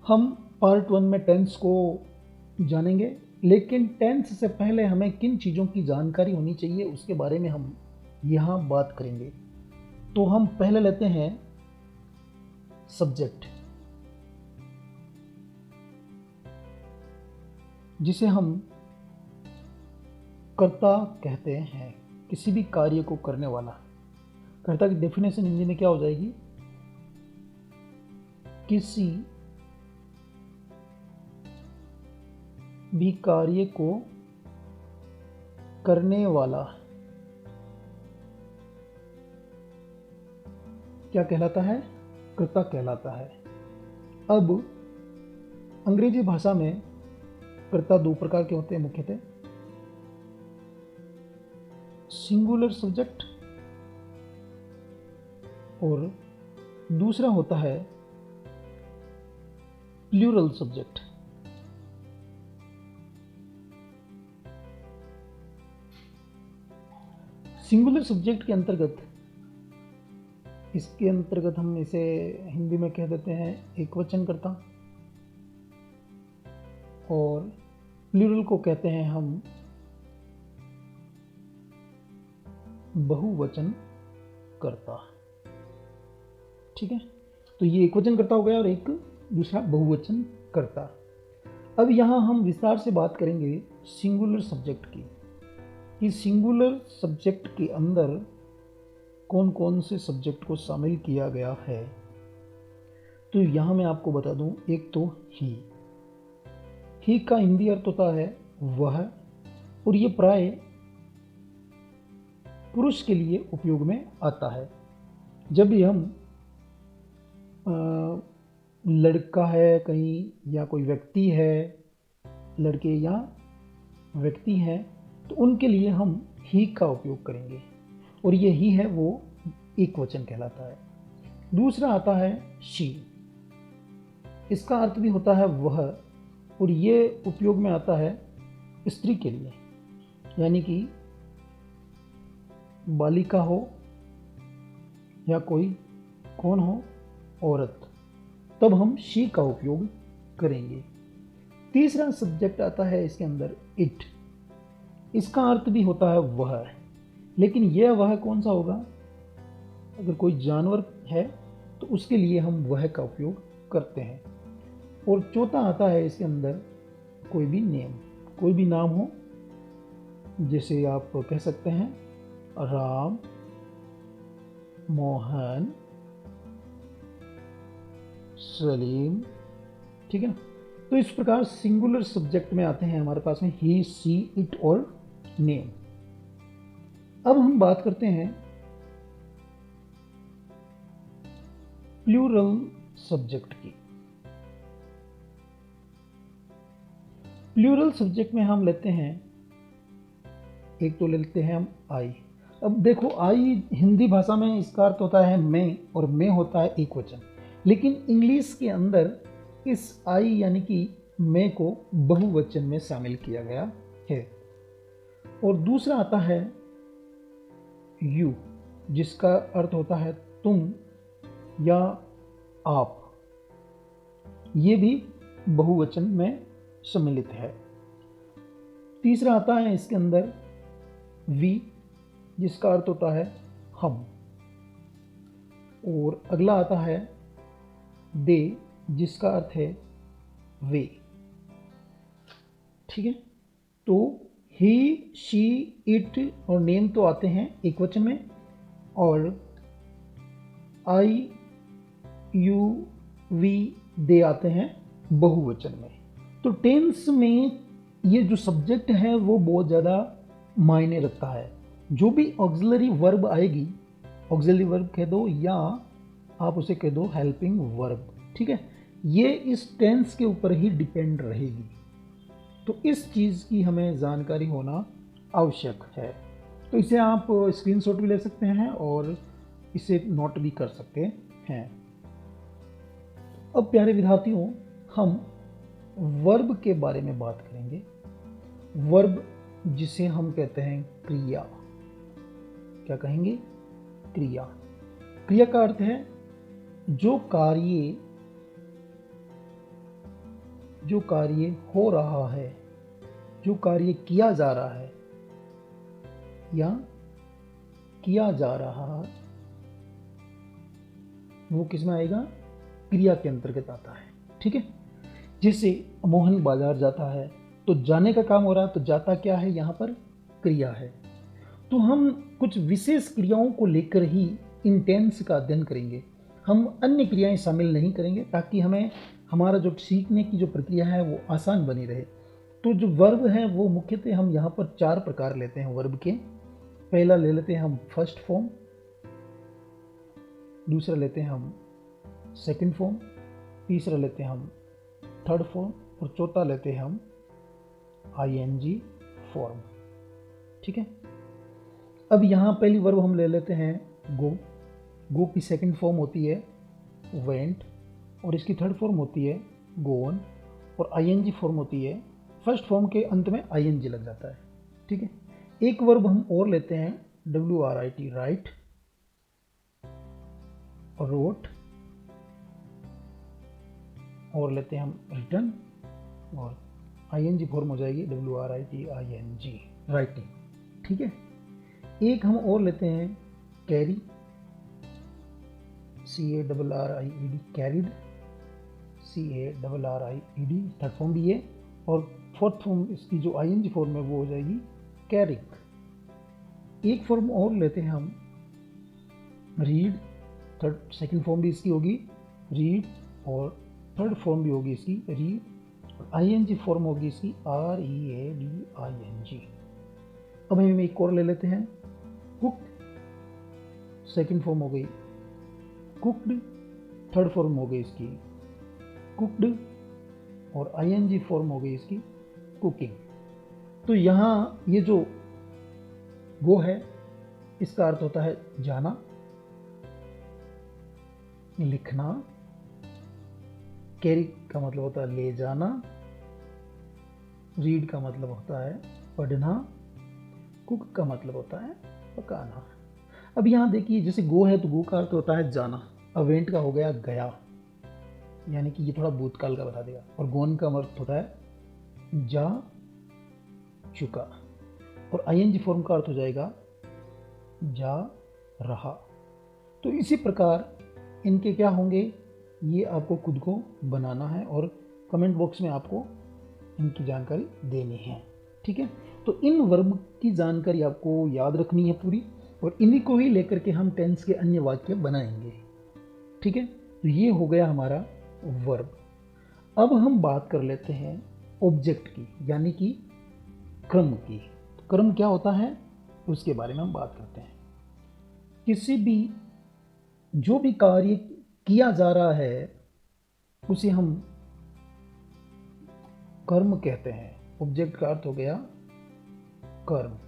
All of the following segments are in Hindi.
हम पार्ट 1 में टेंस को जानेंगे, लेकिन टेंस से पहले हमें किन चीज़ों की जानकारी होनी चाहिए उसके बारे में हम यहाँ बात करेंगे। तो हम पहले लेते हैं सब्जेक्ट, जिसे हम कर्ता कहते हैं, किसी भी कार्य को करने वाला। कर्ता की डेफिनेशन हिंदी में क्या हो जाएगी? किसी भी कार्य को करने वाला क्या कहलाता है? कर्ता कहलाता है। अब अंग्रेजी भाषा में कर्ता दो प्रकार के होते हैं मुख्यतः, सिंगुलर सब्जेक्ट और दूसरा होता है प्लूरल सब्जेक्ट। सिंगुलर सब्जेक्ट के अंतर्गत, इसके अंतर्गत हम इसे हिंदी में कह देते हैं एकवचन कर्ता, और प्लूरल को कहते हैं हम बहुवचन कर्ता। ठीक है, तो ये एकवचन कर्ता हो गया और एक दूसरा बहुवचन कर्ता। अब यहाँ हम विस्तार से बात करेंगे सिंगुलर सब्जेक्ट की, कि सिंगुलर सब्जेक्ट के अंदर कौन कौन से सब्जेक्ट को शामिल किया गया है। तो यहाँ मैं आपको बता दूं, एक तो ही का हिंदी अर्थ होता है वह, और ये प्राय पुरुष के लिए उपयोग में आता है। जब भी हम लड़का है कहीं, या कोई व्यक्ति है, लड़के या व्यक्ति हैं, तो उनके लिए हम ही का उपयोग करेंगे, और ये ही है वो एक वचन कहलाता है। दूसरा आता है शी, इसका अर्थ भी होता है वह, और ये उपयोग में आता है स्त्री के लिए, यानी कि बालिका हो या कोई कौन हो, औरत, तब हम शी का उपयोग करेंगे। तीसरा सब्जेक्ट आता है इसके अंदर इट, इसका अर्थ भी होता है वह, लेकिन यह वह कौन सा होगा? अगर कोई जानवर है तो उसके लिए हम वह का उपयोग करते हैं। और चौथा आता है इसके अंदर कोई भी नेम, कोई भी नाम हो, जैसे आप कह सकते हैं राम, मोहन, सलीम। ठीक है ना? तो इस प्रकार सिंगुलर सब्जेक्ट में आते हैं हमारे पास में ही, सी, इट और नेम। अब हम बात करते हैं प्लूरल सब्जेक्ट की। प्लूरल सब्जेक्ट में हम लेते हैं, एक तो लेते हैं हम आई। अब देखो, आई हिंदी भाषा में इसका अर्थ होता है मैं, और मैं होता है एक वचन, लेकिन इंग्लिश के अंदर इस आई यानी कि मैं को बहुवचन में शामिल किया गया है। और दूसरा आता है यू, जिसका अर्थ होता है तुम या आप, ये भी बहुवचन में सम्मिलित है। तीसरा आता है इसके अंदर वी, जिसका अर्थ होता है हम, और अगला आता है दे, जिसका अर्थ है वे। ठीक है, तो ही, शी, इट और नेम तो आते हैं एक वचन में, और आई, यू, वी, दे आते हैं बहुवचन में। तो टेंस में ये जो सब्जेक्ट है वो बहुत ज़्यादा मायने रखता है। जो भी ऑक्सिलरी वर्ब आएगी, ऑक्सिलरी वर्ब कह दो या आप उसे कह दो हेल्पिंग वर्ब, ठीक है, ये इस टेंस के ऊपर ही डिपेंड रहेगी। तो इस चीज़ की हमें जानकारी होना आवश्यक है। तो इसे आप स्क्रीनशॉट भी ले सकते हैं और इसे नोट भी कर सकते हैं। अब प्यारे विद्यार्थियों, हम वर्ब के बारे में बात करेंगे। वर्ब जिसे हम कहते हैं क्रिया। क्या कहेंगे? क्रिया। क्रिया का अर्थ है जो कार्य जो कार्य हो रहा है, जो कार्य किया जा रहा है या किया जा रहा है, वो किस में आएगा? क्रिया के अंतर्गत आता है। ठीक है, जैसे मोहन बाजार जाता है तो जाने का काम हो रहा है, तो जाता क्या है? यहाँ पर क्रिया है। तो हम कुछ विशेष क्रियाओं को लेकर ही इंटेंस का अध्ययन करेंगे, हम अन्य क्रियाएं शामिल नहीं करेंगे, ताकि हमें हमारा जो सीखने की जो प्रक्रिया है वो आसान बनी रहे। तो जो वर्ब है वो मुख्यतः हम यहाँ पर 4 प्रकार लेते हैं वर्ब के। पहला ले लेते हैं हम फर्स्ट फॉर्म, दूसरा लेते हैं हम सेकंड फॉर्म, तीसरा लेते हैं हम थर्ड फॉर्म और चौथा लेते हैं हम आईएनजी फॉर्म। ठीक है, अब यहाँ पहली वर्ब हम ले लेते हैं गो। गो की सेकंड फॉर्म होती है वेंट और इसकी थर्ड फॉर्म होती है गोन और आईएनजी फॉर्म होती है, फर्स्ट फॉर्म के अंत में आईएनजी लग जाता है। ठीक है, एक वर्ब हम और लेते हैं WRIT राइट, रोट, और लेते हैं हम रिटर्न और आईएनजी फॉर्म हो जाएगी WRITING राइटिंग। ठीक है, एक हम और लेते हैं carry, CARRIED carried, CARRIED third form भी है, और फोर्थ फॉर्म इसकी जो आईएनजी फॉर्म है वो हो जाएगी कैरिंग। एक फॉर्म और लेते हैं हम रीड, थर्ड सेकंड फॉर्म भी इसकी होगी रीड और थर्ड फॉर्म भी होगी इसकी रीड और आईएनजी फॉर्म होगी इसकी READING। अब हम एक और ले लेते हैं कुक, सेकंड फॉर्म हो गई कुकड, थर्ड फॉर्म हो गई इसकी कुकड और आईएनजी फॉर्म हो गई इसकी कुकिंग। तो यहाँ ये जो गो है इसका अर्थ होता है जाना, लिखना, कैरी का मतलब होता है ले जाना, रीड का मतलब होता है पढ़ना, कुक का मतलब होता है पकाना। अब यहाँ देखिए, जैसे गो है तो गो का अर्थ होता है जाना, अवेंट का हो गया गया, यानी कि ये थोड़ा भूतकाल का बता देगा, और गोन का अर्थ होता है जा चुका, और आईएनजी फॉर्म का अर्थ हो जाएगा जा रहा। तो इसी प्रकार इनके क्या होंगे, ये आपको खुद को बनाना है और कमेंट बॉक्स में आपको इनकी जानकारी देनी है। ठीक है, तो इन वर्ब की जानकारी आपको याद रखनी है पूरी, और इन्हीं को ही लेकर के हम टेंस के अन्य वाक्य बनाएंगे। ठीक है, तो ये हो गया हमारा वर्ब। अब हम बात कर लेते हैं ऑब्जेक्ट की, यानी कि क्रम की। तो क्रम क्या होता है उसके बारे में हम बात करते हैं। किसी भी जो भी कार्य किया जा रहा है उसे हम कर्म कहते हैं। ऑब्जेक्ट का अर्थ हो गया कर्म,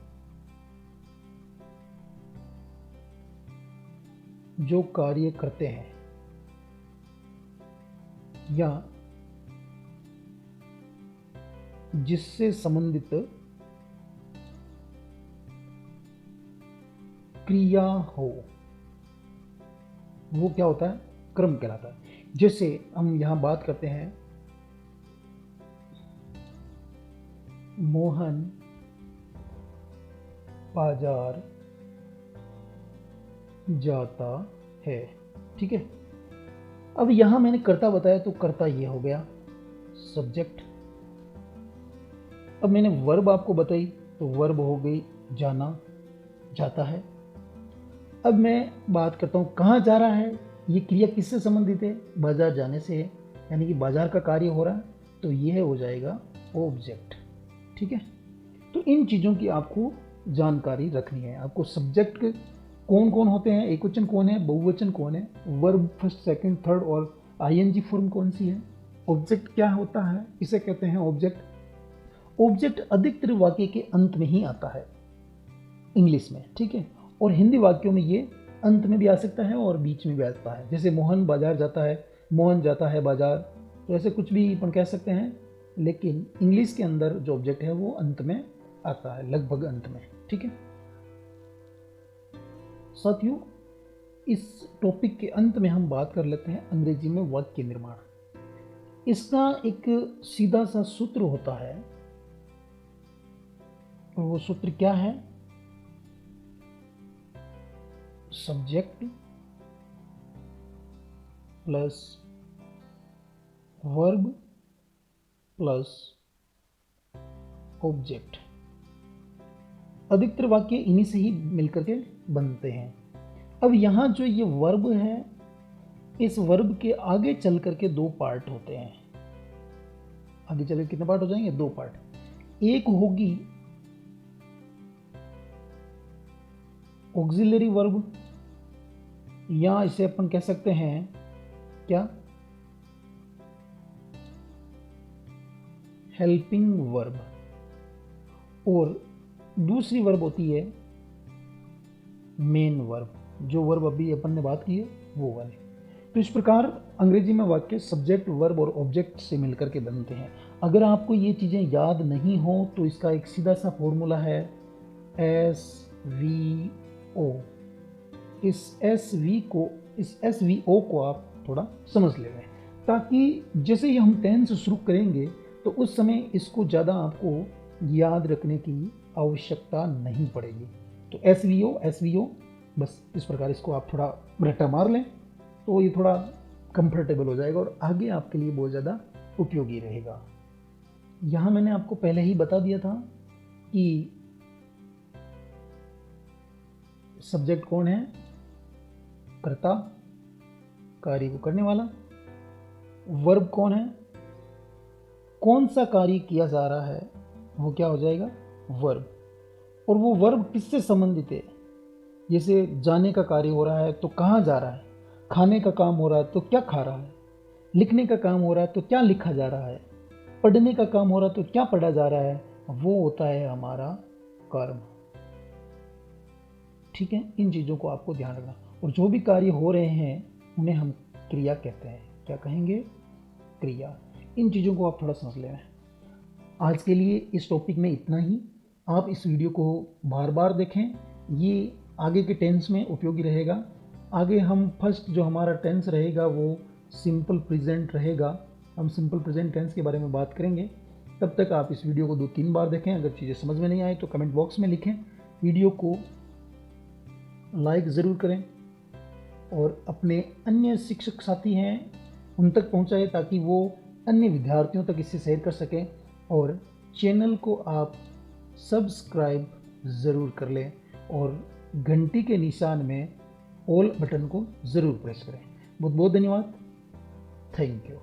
जो कार्य करते हैं या जिससे संबंधित क्रिया हो, वो क्या होता है? क्रम कहलाता है। जैसे हम यहां बात करते हैं मोहन बाजार जाता है। ठीक है, अब यहां मैंने कर्ता बताया तो कर्ता ये हो गया सब्जेक्ट। अब मैंने वर्ब आपको बताई तो वर्ब हो गई जाना, जाता है। अब मैं बात करता हूँ कहाँ जा रहा है, ये क्रिया किससे संबंधित है? बाजार जाने से है, यानी कि बाजार का कार्य हो रहा है, तो यह हो जाएगा ऑब्जेक्ट। ठीक है, तो इन चीज़ों की आपको जानकारी रखनी है। आपको सब्जेक्ट कौन कौन होते हैं, एक वचन कौन है, बहुवचन कौन है, वर्ब फर्स्ट सेकंड थर्ड और आईएनजी फॉर्म कौन सी है, ऑब्जेक्ट क्या होता है, इसे कहते हैं ऑब्जेक्ट। ऑब्जेक्ट अधिकतर वाक्य के अंत में ही आता है इंग्लिश में। ठीक है, और हिंदी वाक्यों में ये अंत में भी आ सकता है और बीच में भी आता है। जैसे मोहन बाजार जाता है, मोहन जाता है बाजार, तो ऐसे कुछ भी अपन कह सकते हैं, लेकिन इंग्लिश के अंदर जो ऑब्जेक्ट है वो अंत में आता है, लगभग अंत में। ठीक है साथियों, इस टॉपिक के अंत में हम बात कर लेते हैं अंग्रेजी में वाक्य निर्माण। इसका एक सीधा सा सूत्र होता है, और वो सूत्र क्या है? Subject plus verb plus object. अधिकतर वाक्य इन्हीं से ही मिलकर के बनते हैं। अब यहाँ जो ये वर्ब है, इस वर्ब के आगे चल करके दो पार्ट होते हैं। आगे चल के कितने पार्ट हो जाएंगे? दो पार्ट। एक होगी ऑक्सिलरी वर्ब, या इसे अपन कह सकते हैं क्या? Helping verb. और दूसरी वर्ब होती है मेन वर्ब, जो वर्ब अभी अपन ने बात की है वो वाले। तो इस प्रकार अंग्रेजी में वाक्य सब्जेक्ट, वर्ब और ऑब्जेक्ट से मिलकर के बनते हैं। अगर आपको ये चीज़ें याद नहीं हो तो इसका एक सीधा सा फॉर्मूला है SVO। इस SVO को आप थोड़ा समझ ले रहे हैं, ताकि जैसे ही हम टेंस शुरू करेंगे तो उस समय इसको ज़्यादा आपको याद रखने की आवश्यकता नहीं पड़ेगी। तो SVO बस इस प्रकार इसको आप थोड़ा रट्टा मार लें तो ये थोड़ा कंफर्टेबल हो जाएगा और आगे आपके लिए बहुत ज़्यादा उपयोगी रहेगा। यहाँ मैंने आपको पहले ही बता दिया था कि सब्जेक्ट कौन है? कर्ता, कार्य को करने वाला। वर्ब कौन है? कौन सा कार्य किया जा रहा है, वो क्या हो जाएगा? वर्ब। और वो वर्ब किससे संबंधित है? जैसे जाने का कार्य हो रहा है तो कहाँ जा रहा है, खाने का काम हो रहा है तो क्या खा रहा है, लिखने का काम हो रहा है तो क्या लिखा जा रहा है, पढ़ने का काम हो रहा है तो क्या पढ़ा जा रहा है, वो होता है हमारा कर्म। ठीक है, इन चीज़ों को आपको ध्यान रखना। और जो भी कार्य हो रहे हैं उन्हें हम क्रिया कहते हैं। क्या कहेंगे? क्रिया। इन चीज़ों को आप थोड़ा समझ लेना। आज के लिए इस टॉपिक में इतना ही। आप इस वीडियो को बार बार देखें, ये आगे के टेंस में उपयोगी रहेगा। आगे हम फर्स्ट जो हमारा टेंस रहेगा वो सिंपल प्रेजेंट रहेगा। हम सिंपल प्रेजेंट टेंस के बारे में बात करेंगे। तब तक आप इस वीडियो को 2-3 बार देखें। अगर चीज़ें समझ में नहीं आए तो कमेंट बॉक्स में लिखें। वीडियो को लाइक ज़रूर करें और अपने अन्य शिक्षक साथी हैं उन तक पहुंचाएं, ताकि वो अन्य विद्यार्थियों तक इसे शेयर कर सकें। और चैनल को आप सब्सक्राइब ज़रूर कर लें और घंटी के निशान में ऑल बटन को ज़रूर प्रेस करें। बहुत बहुत धन्यवाद। Thank you.